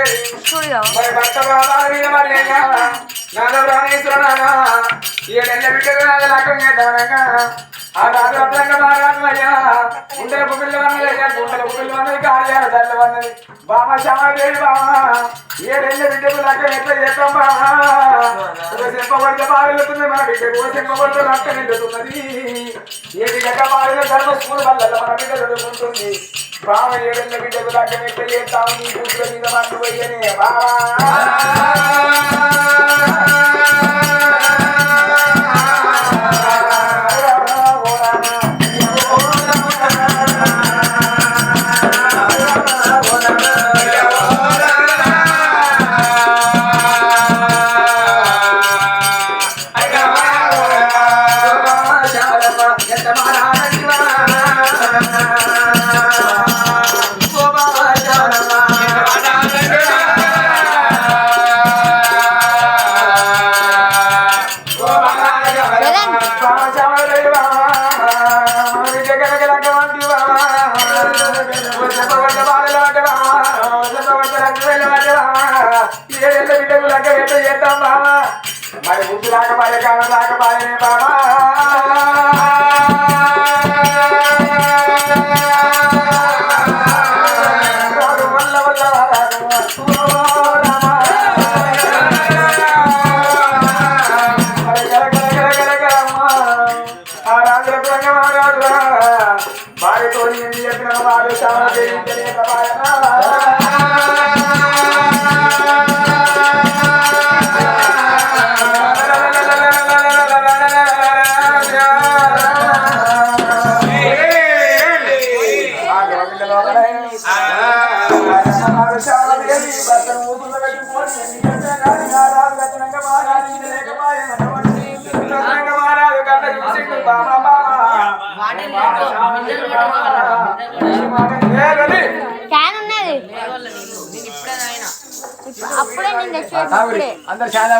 మరి భర్త బాబాల మీద మరి నాద ప్రాణేశ్వరనాగా ఏడెళ్ళ బిడ్డలు నాద లక్కం చేద్దామనగా ఆ రాజరత్నంగా మారామయ్యా గుండెల పువ్వులు వన్నదయ్యా గుండెల పువ్వులు వన్నది కార్యాల తల్లి వన్నది బామ శ్యామదేవి బామ ఏడెళ్ళ బిడ్డకు లక్కం ఎట్లా చేద్దాం బామా ఒక సింపబడితే బావిల్లుతుంది మన బిడ్డకు ఓ సింపబడితే రక్తం నిండుతున్నది ఏది గట్ట బావిలో ధర్మ స్కూల్ వల్ల మన బిడ్డ చదువుకుంటుంది బావ ఏడెళ్ళ బిడ్డకు లక్కం ఎట్లా చేస్తాము నీ కూతుల మీద మందు పోయనే బావా మరి ముందు రాకపాయే కాలం రాకపాయనే బాబా వల్ల వల్ల ఆ రాజులకు రంగమారాజు భార్యతో చెప్పిన వారు చాలా జయించలేకపోయినా అప్పుడే నేను అందరు చాలా